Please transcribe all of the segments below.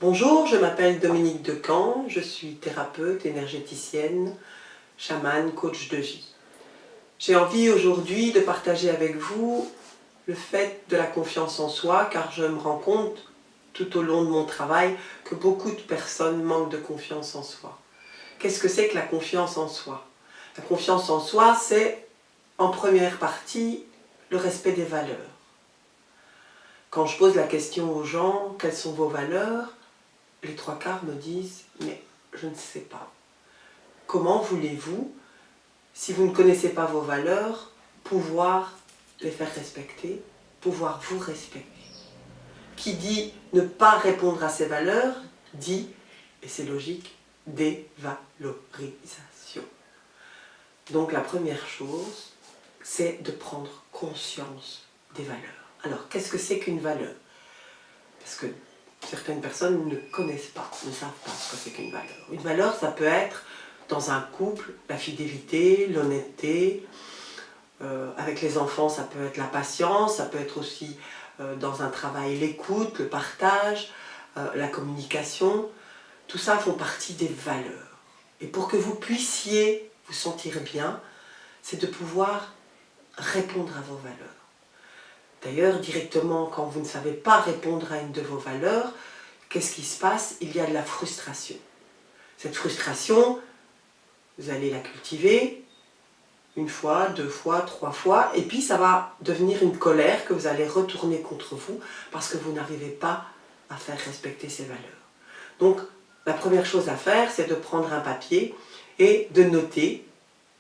Bonjour, je m'appelle Dominique Decamp, je suis thérapeute, énergéticienne, chamane, coach de vie. J'ai envie aujourd'hui de partager avec vous le fait de la confiance en soi, car je me rends compte tout au long de mon travail que beaucoup de personnes manquent de confiance en soi. Qu'est-ce que c'est que la confiance en soi? La confiance en soi, c'est en première partie le respect des valeurs. Quand je pose la question aux gens, quelles sont vos valeurs? Les trois quarts me disent, mais je ne sais pas. Comment voulez-vous, si vous ne connaissez pas vos valeurs, pouvoir les faire respecter, pouvoir vous respecter? Qui dit ne pas répondre à ses valeurs, dit, et c'est logique, dévalorisation. Donc la première chose, c'est de prendre conscience des valeurs. Alors, qu'est-ce que c'est qu'une valeur? Parce que certaines personnes ne connaissent pas, ne savent pas ce que c'est qu'une valeur. Une valeur, ça peut être, dans un couple, la fidélité, l'honnêteté. Avec les enfants, ça peut être la patience. Ça peut être aussi, dans un travail, l'écoute, le partage, la communication. Tout ça font partie des valeurs. Et pour que vous puissiez vous sentir bien, c'est de pouvoir répondre à vos valeurs. D'ailleurs, directement, quand vous ne savez pas répondre à une de vos valeurs, qu'est-ce qui se passe? Il y a de la frustration. Cette frustration, vous allez la cultiver une fois, deux fois, trois fois, et puis ça va devenir une colère que vous allez retourner contre vous parce que vous n'arrivez pas à faire respecter ces valeurs. Donc, la première chose à faire, c'est de prendre un papier et de noter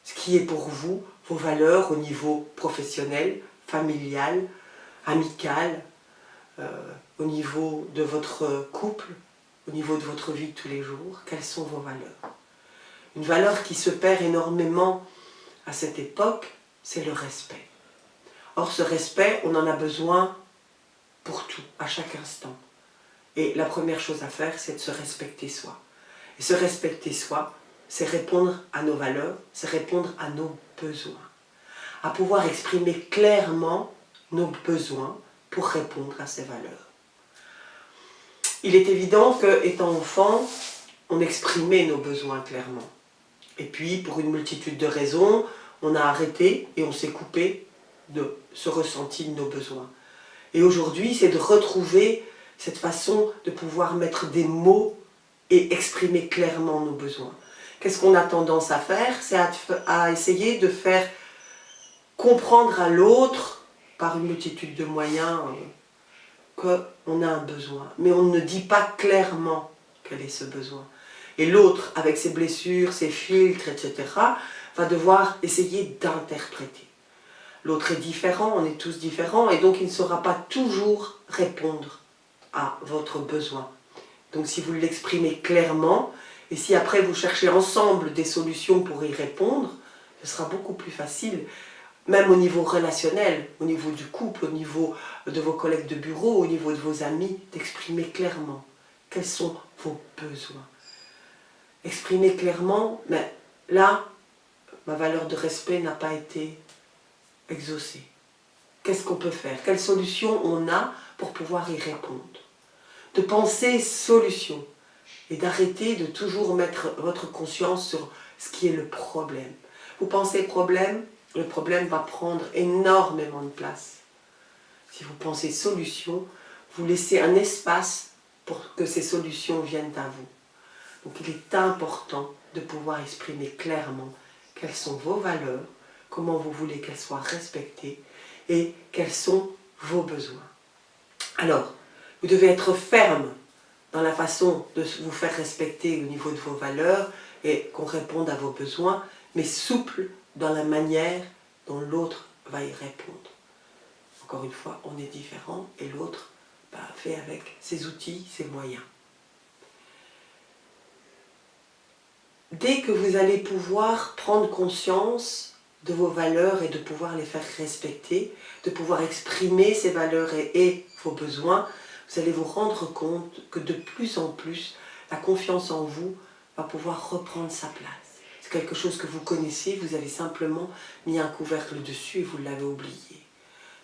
ce qui est pour vous vos valeurs au niveau professionnel, familial, amical, au niveau de votre couple, au niveau de votre vie de tous les jours. Quelles sont vos valeurs? Une valeur qui se perd énormément à cette époque, c'est le respect. Or, ce respect, on en a besoin pour tout, à chaque instant. Et la première chose à faire, c'est de se respecter soi. Et se respecter soi, c'est répondre à nos valeurs, c'est répondre à nos besoins. À pouvoir exprimer clairement nos besoins pour répondre à ces valeurs. Il est évident qu'étant enfant, on exprimait nos besoins clairement. Et puis, pour une multitude de raisons, on a arrêté et on s'est coupé de ce ressenti de nos besoins. Et aujourd'hui, c'est de retrouver cette façon de pouvoir mettre des mots et exprimer clairement nos besoins. Qu'est-ce qu'on a tendance à faire? C'est à essayer de faire comprendre à l'autre, par une multitude de moyens, qu'on a un besoin. Mais on ne dit pas clairement quel est ce besoin. Et l'autre, avec ses blessures, ses filtres, etc., va devoir essayer d'interpréter. L'autre est différent, on est tous différents, et donc il ne saura pas toujours répondre à votre besoin. Donc si vous l'exprimez clairement, et si après vous cherchez ensemble des solutions pour y répondre, ce sera beaucoup plus facile, même au niveau relationnel, au niveau du couple, au niveau de vos collègues de bureau, au niveau de vos amis, d'exprimer clairement quels sont vos besoins. Exprimer clairement, mais là, ma valeur de respect n'a pas été exaucée. Qu'est-ce qu'on peut faire? Quelle solution on a pour pouvoir y répondre? De penser solution et d'arrêter de toujours mettre votre conscience sur ce qui est le problème. Vous pensez problème, le problème va prendre énormément de place. Si vous pensez solution, vous laissez un espace pour que ces solutions viennent à vous. Donc il est important de pouvoir exprimer clairement quelles sont vos valeurs, comment vous voulez qu'elles soient respectées et quels sont vos besoins. Alors, vous devez être ferme dans la façon de vous faire respecter au niveau de vos valeurs et qu'on réponde à vos besoins, mais souple dans la manière dont l'autre va y répondre. Encore une fois, on est différent et l'autre fait avec ses outils, ses moyens. Dès que vous allez pouvoir prendre conscience de vos valeurs et de pouvoir les faire respecter, de pouvoir exprimer ces valeurs et vos besoins, vous allez vous rendre compte que de plus en plus, la confiance en vous va pouvoir reprendre sa place. C'est quelque chose que vous connaissez, vous avez simplement mis un couvercle dessus et vous l'avez oublié.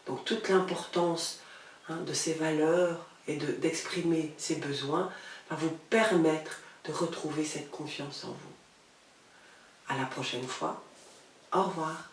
Donc toute l'importance de ces valeurs et d'exprimer ses besoins, va vous permettre de retrouver cette confiance en vous. À la prochaine fois. Au revoir.